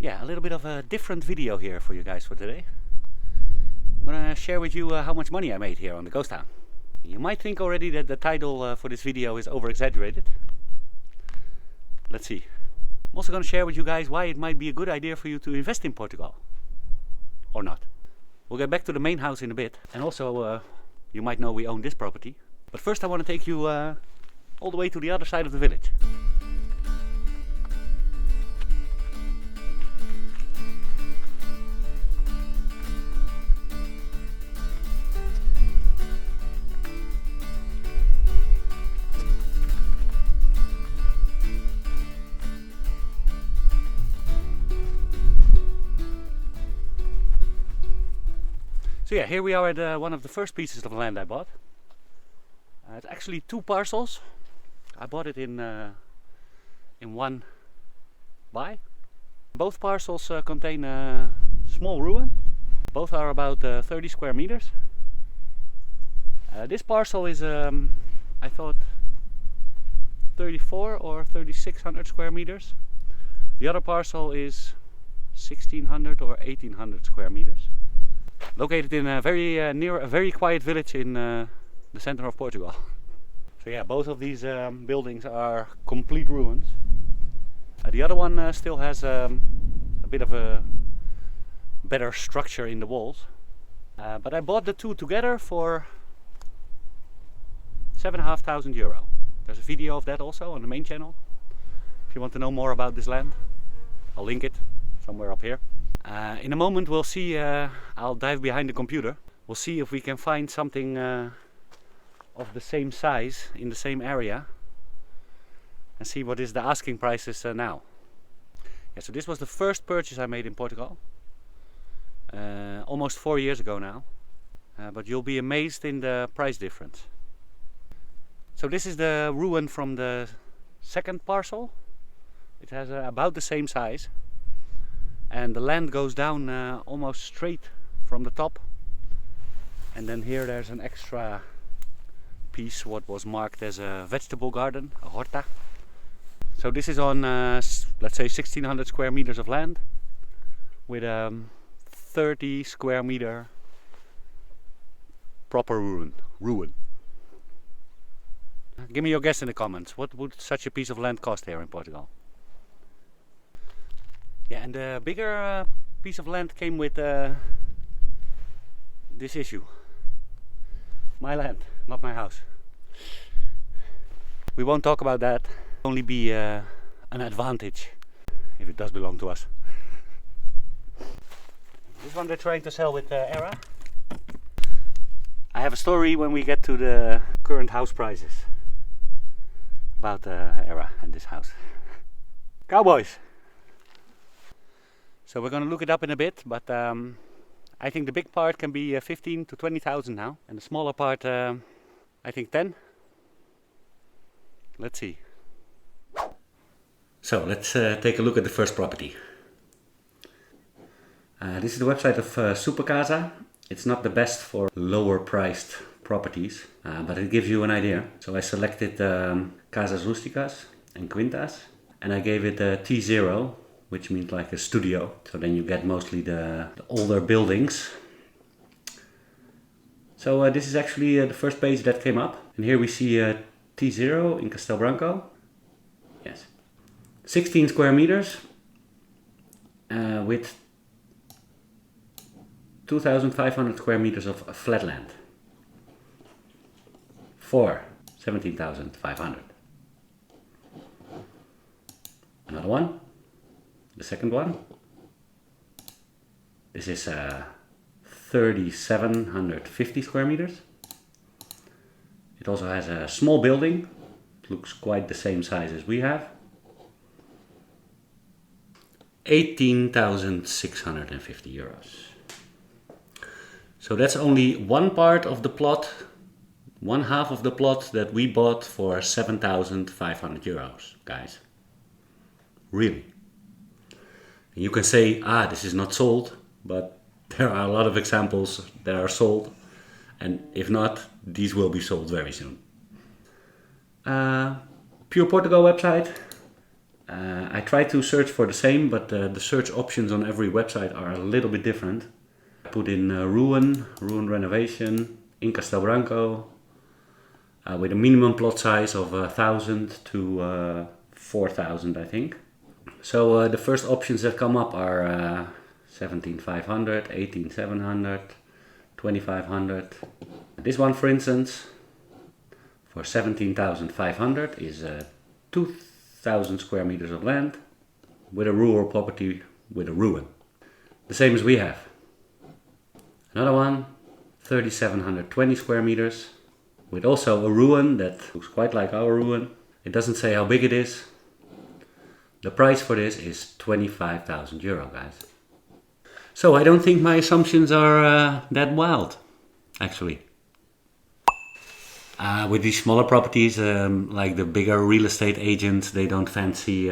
Yeah, a little bit of a different video here for you guys for today. I'm gonna share with you how much money I made here on the ghost town. You might think already that the title for this video is over-exaggerated. Let's see. I'm also gonna share with you guys why it might be a good idea for you to invest in Portugal. Or not. We'll get back to the main house in a bit. And also, you might know we own this property. But first I want to take you all the way to the other side of the village. So yeah, here we are at one of the first pieces of land I bought. It's actually two parcels. I bought it in one buy. Both parcels contain a small ruin. Both are about 30 square meters. This parcel is, I thought, 34 or 3600 square meters. The other parcel is 1600 or 1800 square meters. Located in a very near a very quiet village in the center of Portugal. So yeah, both of these buildings are complete ruins. The other one still has a bit of a better structure in the walls. But I bought the two together for €7,500. There's a video of that also on the main channel. If you want to know more about this land, I'll link it somewhere up here. In a moment we'll see, I'll dive behind the computer. We'll see if we can find something of the same size in the same area and see what is the asking prices now. Yeah, so this was the first purchase I made in Portugal, almost 4 years ago now, but you'll be amazed in the price difference. So this is the ruin from the second parcel. It has about the same size. And the land goes down almost straight from the top, and then here there's an extra piece what was marked as a vegetable garden, a horta. So this is on let's say 1600 square meters of land with a 30 square meter proper ruin. Give me your guess in the comments. What would such a piece of land cost here in Portugal? Yeah, and the bigger piece of land came with this issue. My land, not my house. We won't talk about that. Only be an advantage if it does belong to us. This one they're trying to sell with Era. I have a story when we get to the current house prices about Era and this house. Cowboys! So we're going to look it up in a bit, but I think the big part can be 15 to 20,000 now, and the smaller part I think 10. Let's see. So let's take a look at the first property. This is the website of Supercasa. It's not the best for lower priced properties, but it gives you an idea. So I selected Casas Rusticas and Quintas, and I gave it a T0, which means like a studio. So then you get mostly the older buildings. So this is actually the first page that came up. And here we see T0 in Castelo Branco. Yes. 16 square meters with 2,500 square meters of flat land for 17,500. Another one. The second one, this is 3,750 square meters. It also has a small building, it looks quite the same size as we have. 18,650 euros. So that's only one part of the plot, one half of the plot that we bought for 7,500 euros, guys. Really. You can say, this is not sold, but there are a lot of examples that are sold, and if not, these will be sold very soon. Pure Portugal website, I tried to search for the same, but the search options on every website are a little bit different. I put in ruin renovation in Castelbranco with a minimum plot size of 1,000 to 4,000, I think. So the first options that come up are 17,500, 18,700, 2,500. This one, for instance, for 17,500 is 2,000 square meters of land with a rural property with a ruin. The same as we have. Another one, 3,720 square meters with also a ruin that looks quite like our ruin. It doesn't say how big it is. The price for this is 25,000 euro, guys. So I don't think my assumptions are that wild, actually. With these smaller properties, like the bigger real estate agents, they don't fancy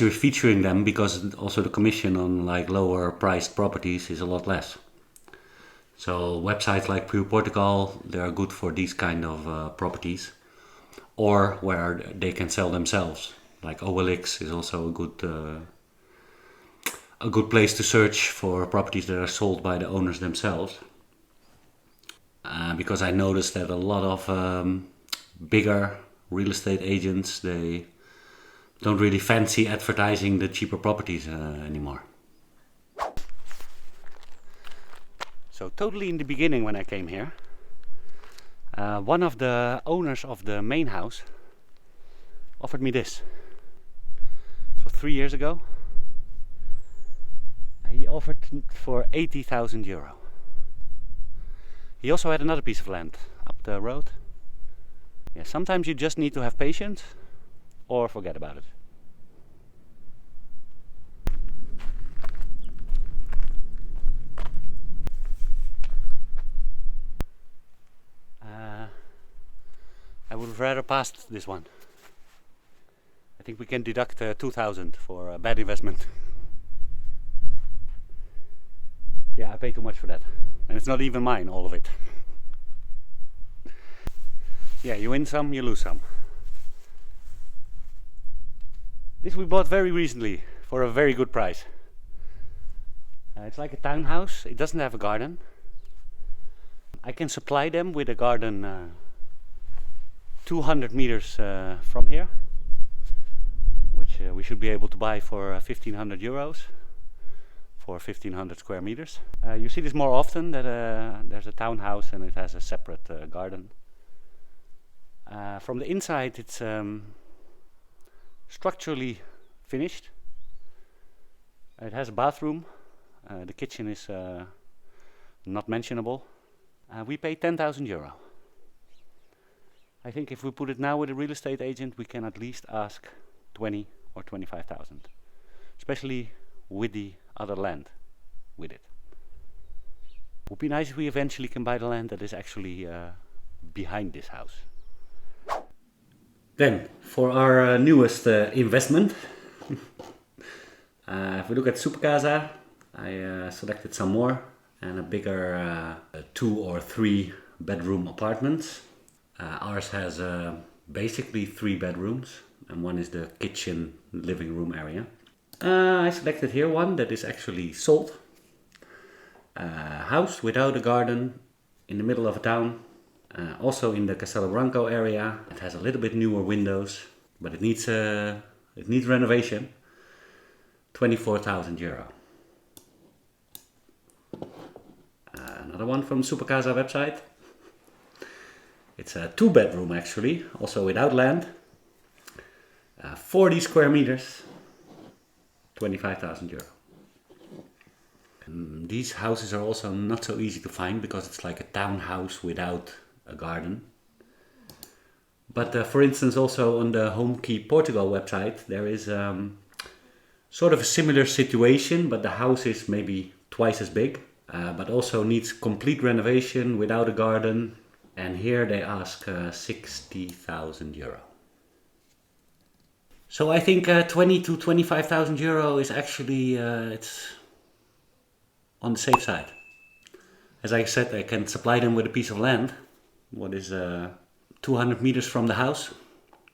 featuring them because also the commission on like lower priced properties is a lot less. So websites like Portugal, they are good for these kind of properties, or where they can sell themselves. Like OLX is also a good place to search for properties that are sold by the owners themselves. Because I noticed that a lot of bigger real estate agents, they don't really fancy advertising the cheaper properties anymore. So totally in the beginning when I came here, one of the owners of the main house offered me this. So 3 years ago, he offered for 80,000 euro. He also had another piece of land up the road. Yeah, sometimes you just need to have patience or forget about it. I would have rather passed this one. I think we can deduct 2,000 for a bad investment. Yeah, I paid too much for that. And it's not even mine, all of it. Yeah, you win some, you lose some. This we bought very recently for a very good price. It's like a townhouse. It doesn't have a garden. I can supply them with a garden 200 meters from here, which we should be able to buy for 1,500 euros for 1,500 square meters. You see this more often, that there's a townhouse and it has a separate garden. From the inside it's structurally finished. It has a bathroom. The kitchen is not mentionable. We pay 10,000 euro. I think if we put it now with a real estate agent, we can at least ask 20 or 25,000, especially with the other land with it. Would be nice if we eventually can buy the land that is actually behind this house. Then, for our newest investment, if we look at Supercasa, I selected some more and a bigger 2 or 3 bedroom apartments. Ours has basically 3 bedrooms and one is the kitchen living room area. I selected here one that is actually sold. House without a garden in the middle of a town. Also in the Castelbranco area. It has a little bit newer windows, but it needs renovation. 24,000 euro. Another one from Supercasa website. It's a 2 bedroom actually, also without land. 40 square meters. 25,000 euro. These houses are also not so easy to find because it's like a townhouse without a garden. But for instance, also on the Home Key Portugal website, there is sort of a similar situation, but the house is maybe twice as big, but also needs complete renovation without a garden. And here they ask 60,000 euro. So I think 20 to 25,000 euro is actually it's on the safe side. As I said, I can supply them with a piece of land, what is 200 meters from the house.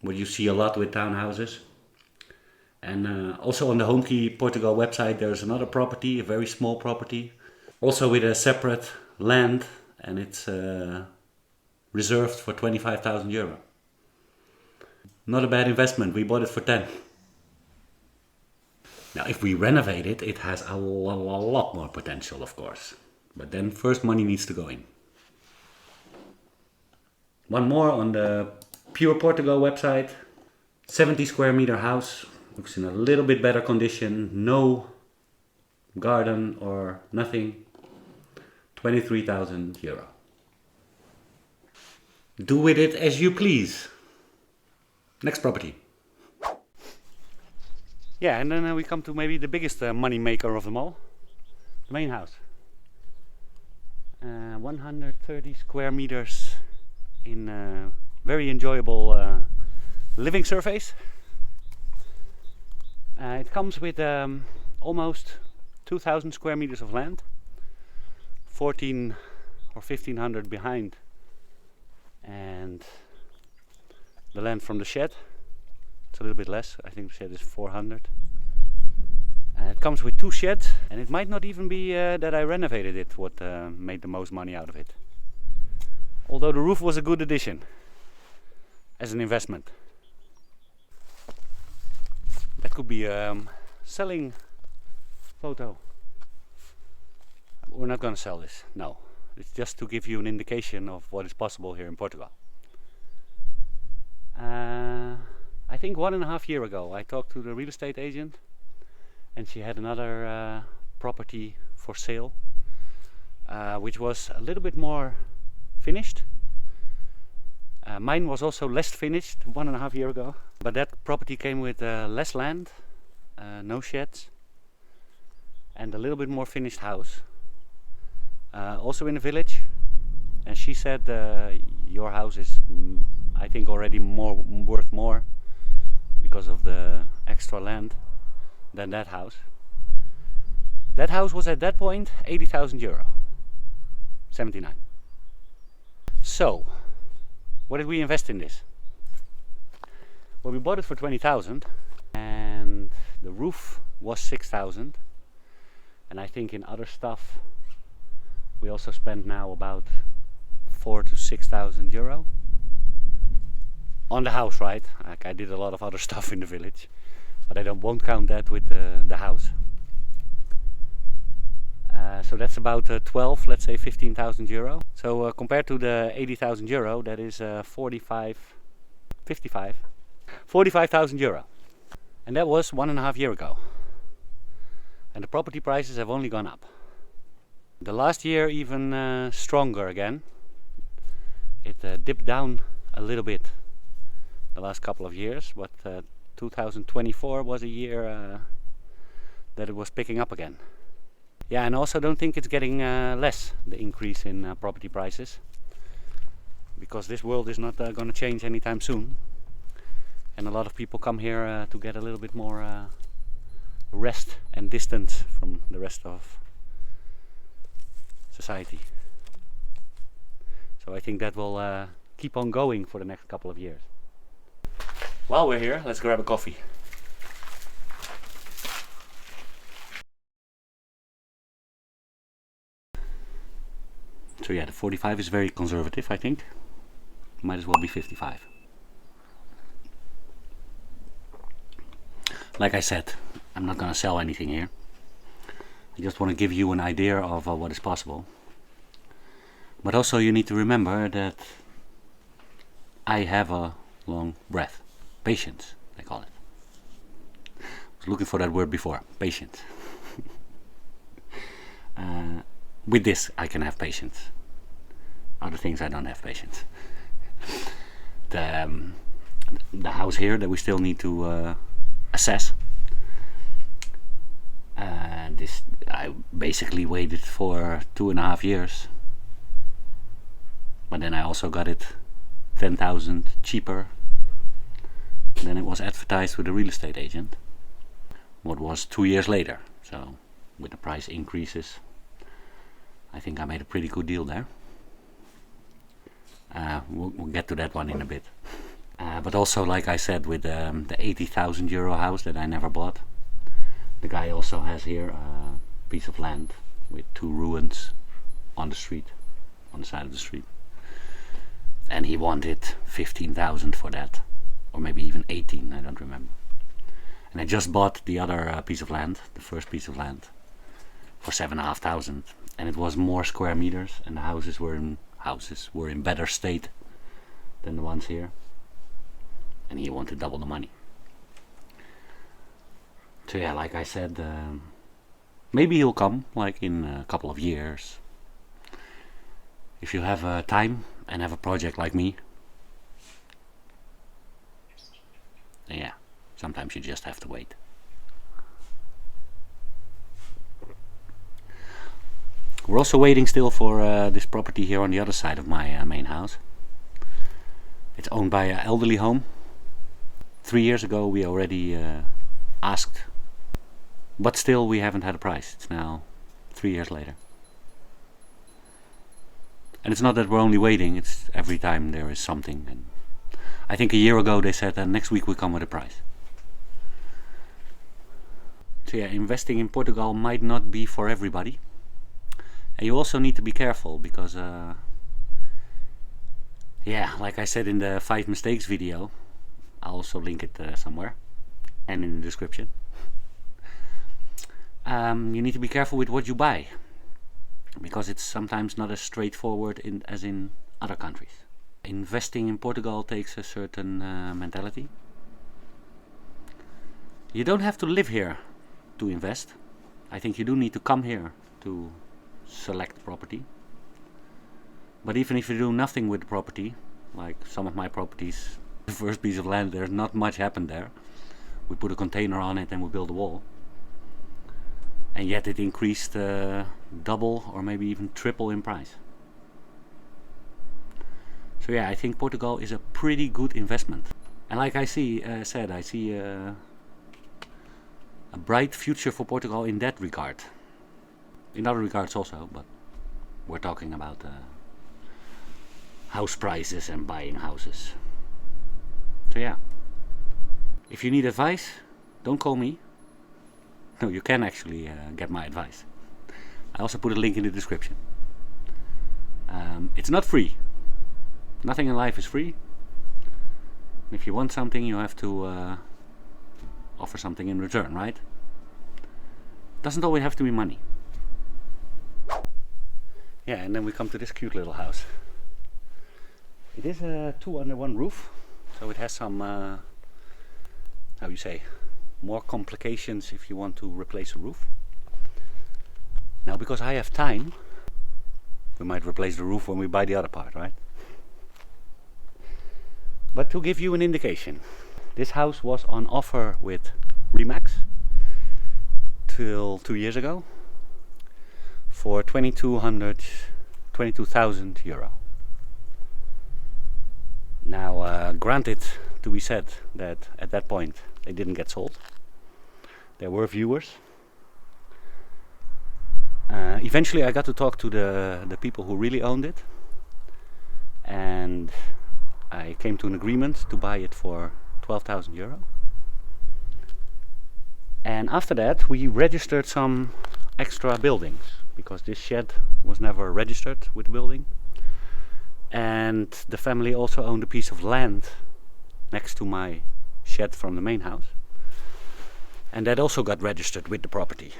what you see a lot with townhouses. And also on the HomeKey Portugal website there's another property, a very small property, also with a separate land, and it's reserved for 25,000 euro. Not a bad investment, we bought it for 10. Now if we renovate it, it has a lot more potential, of course. But then first money needs to go in. One more on the Pure Portugal website. 70 square meter house. Looks in a little bit better condition. No garden or nothing. 23,000 euro. Do with it as you please. Next property. Yeah, and then we come to maybe the biggest money maker of them all. The main house. 130 square meters in very enjoyable living surface. It comes with almost 2,000 square meters of land, 14 or 1,500 behind, and the land from the shed. It's a little bit less. I think the shed is 400. It comes with 2 sheds, and it might not even be that I renovated it what made the most money out of it. Although the roof was a good addition as an investment. That could be a selling photo. We're not going to sell this, no. It's just to give you an indication of what is possible here in Portugal. I think 1.5 years ago I talked to the real estate agent, and she had another property for sale, which was a little bit more finished. Mine was also less finished 1.5 years ago, but that property came with less land, no sheds, and a little bit more finished house, also in the village. And she said your house is, I think, already worth more because of the extra land than that house. That house was at that point 80,000 euro, 79. So, what did we invest in this? Well, we bought it for 20,000, and the roof was 6,000, and I think in other stuff we also spent now about 4,000 to 6,000 euro on the house, right? Like, I did a lot of other stuff in the village, but I won't count that with the house. So that's about 12, let's say 15,000 euro. So compared to the 80,000 euro, that is 45,000 euro. And that was 1.5 years ago. And the property prices have only gone up. The last year even stronger again. It dipped down a little bit the last couple of years, but 2024 was a year that it was picking up again. Yeah, and also don't think it's getting less, the increase in property prices, because this world is not going to change anytime soon, and a lot of people come here to get a little bit more rest and distance from the rest of society. So I think that will keep on going for the next couple of years. While we're here, let's grab a coffee. So yeah, the 45 is very conservative, I think. Might as well be 55. Like I said, I'm not going to sell anything here. I just want to give you an idea of what is possible. But also you need to remember that I have a long breath. Patience, they call it. I was looking for that word before, patience. With this I can have patience. Other things I don't have patience. The house here that we still need to assess. This I basically waited for 2.5 years, but then I also got it 10,000 cheaper than it was advertised with the real estate agent. What was 2 years later. So with the price increases, I think I made a pretty good deal there. We'll get to that one in a bit. But also, like I said, with the 80,000 euro house that I never bought, the guy also has here a piece of land with 2 ruins on the street, on the side of the street. And he wanted 15,000 for that, or maybe even 18, I don't remember. And I just bought the other piece of land, the first piece of land, for 7,500, and it was more square meters, and the houses were in better state than the ones here. And he wanted double the money. So yeah, like I said, maybe he'll come, like in a couple of years. If you have time and have a project like me, yeah, sometimes you just have to wait. We're also waiting still for this property here on the other side of my main house. It's owned by an elderly home. 3 years ago we already asked, but still we haven't had a price. It's now 3 years later. And it's not that we're only waiting, it's every time there is something. And I think a year ago they said that next week we come with a price. So yeah, investing in Portugal might not be for everybody. And you also need to be careful because, yeah, like I said in the 5 mistakes video, I'll also link it somewhere and in the description. You need to be careful with what you buy, because it's sometimes not as straightforward as in other countries. Investing in Portugal takes a certain mentality. You don't have to live here to invest. I think you do need to come here to select property. But even if you do nothing with the property, like some of my properties, the first piece of land, there's not much happened there. We put a container on it and we built a wall. And yet it increased double or maybe even triple in price. So yeah, I think Portugal is a pretty good investment. And like I see a bright future for Portugal in that regard. In other regards also, but we're talking about house prices and buying houses. So yeah, if you need advice, don't call me. No, you can actually get my advice. I also put a link in the description. It's not free. Nothing in life is free. If you want something, you have to offer something in return, right? Doesn't always have to be money. Yeah, and then we come to this cute little house. It is a 2 under 1 roof, so it has some, how you say, more complications if you want to replace a roof. Now, because I have time, we might replace the roof when we buy the other part, right? But to give you an indication, this house was on offer with Remax till 2 years ago for 22,000 euro. Now, granted, to be said that at that point they didn't get sold. There were viewers. Eventually I got to talk to the people who really owned it, and I came to an agreement to buy it for 12,000 euro. And after that we registered some extra buildings, because this shed was never registered with the building. And the family also owned a piece of land next to my shed from the main house, and that also got registered with the property.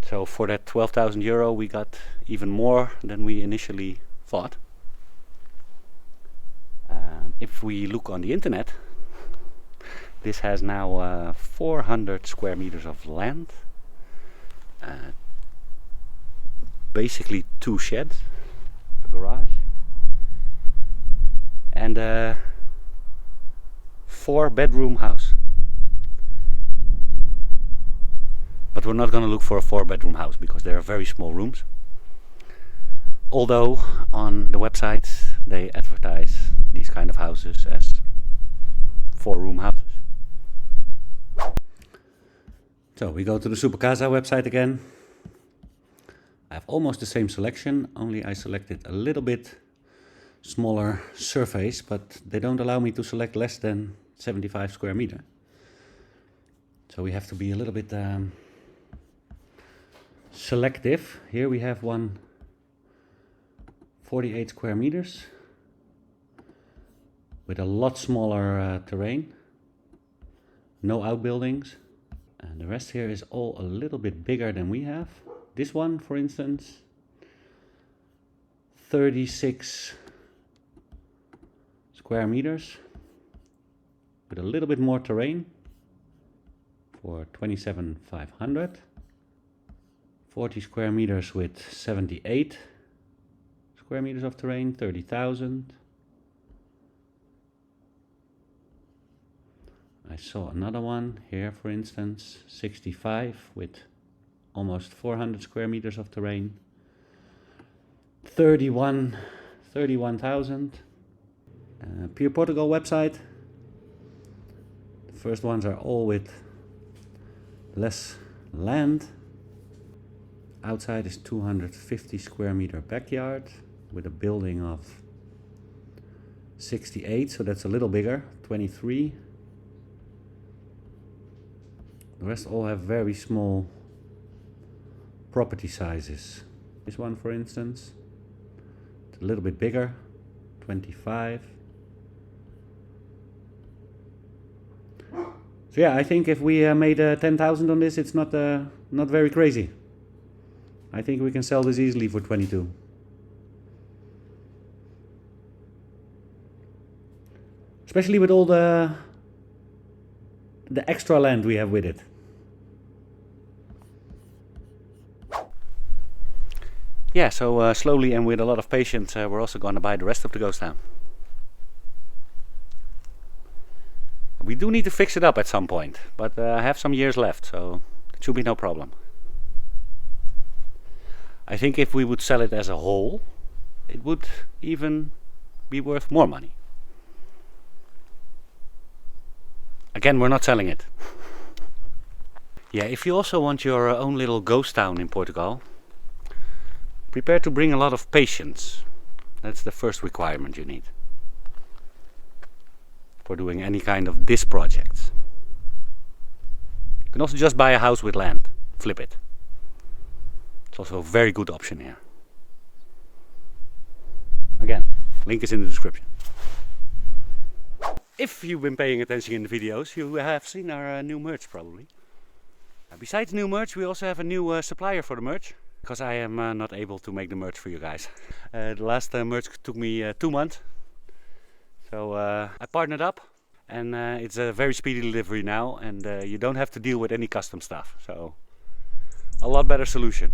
So for that 12,000 euro we got even more than we initially thought. If we look on the internet, this has now 400 square meters of land, basically 2 sheds, a garage, and a 4-bedroom house. But we're not going to look for a 4-bedroom house because they are very small rooms. Although on the websites they advertise these kind of houses as 4-room houses. So we go to the Supercasa website again. I have almost the same selection, only I selected a little bit smaller surface, but they don't allow me to select less than 75 square meter. So we have to be a little bit selective. Here we have one 48 square meters with a lot smaller terrain, no outbuildings, and the rest here is all a little bit bigger than we have. This one, for instance, 36 square meters with a little bit more terrain for 27,500. 40 square meters with 78 square meters of terrain, 30,000. I saw another one here, for instance, 65 with almost 400 square meters of terrain, 31,000. Pure Portugal website. The first ones are all with less land. Outside is 250 square meter backyard with a building of 68, so that's a little bigger, 23. The rest all have very small property sizes. This one, for instance, it's a little bit bigger, 25. So yeah, I think if we made 10,000 on this, it's not very crazy. I think we can sell this easily for 22. Especially with all the extra land we have with it. Yeah, so slowly and with a lot of patience, we're also going to buy the rest of the ghost town. We do need to fix it up at some point, but I have some years left, so it should be no problem. I think if we would sell it as a whole, it would even be worth more money. Again, we're not selling it. Yeah, if you also want your own little ghost town in Portugal, prepare to bring a lot of patience. That's the first requirement you need for doing any kind of this project. You can also just buy a house with land, flip it. It's also a very good option here. Again, link is in the description. If you've been paying attention in the videos, you have seen our new merch probably. Besides new merch, we also have a new supplier for the merch, because I am not able to make the merch for you guys. The last merch took me 2 months. So I partnered up, and it's a very speedy delivery now, and you don't have to deal with any custom stuff. So a lot better solution.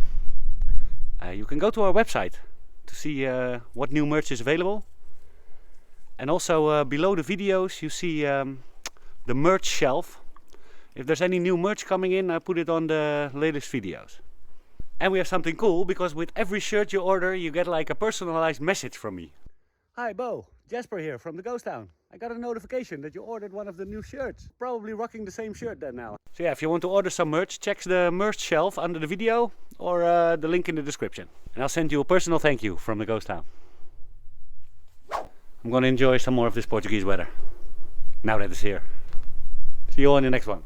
You can go to our website to see what new merch is available. And also below the videos you see the merch shelf. If there's any new merch coming in, I put it on the latest videos. And we have something cool, because with every shirt you order you get like a personalized message from me. Hi Bo, Jasper here from the Ghost Town. I got a notification that you ordered one of the new shirts. Probably rocking the same shirt then now. So yeah, if you want to order some merch, check the merch shelf under the video or the link in the description. And I'll send you a personal thank you from the Ghost Town. I'm gonna enjoy some more of this Portuguese weather, now that it's here. See you all in the next one.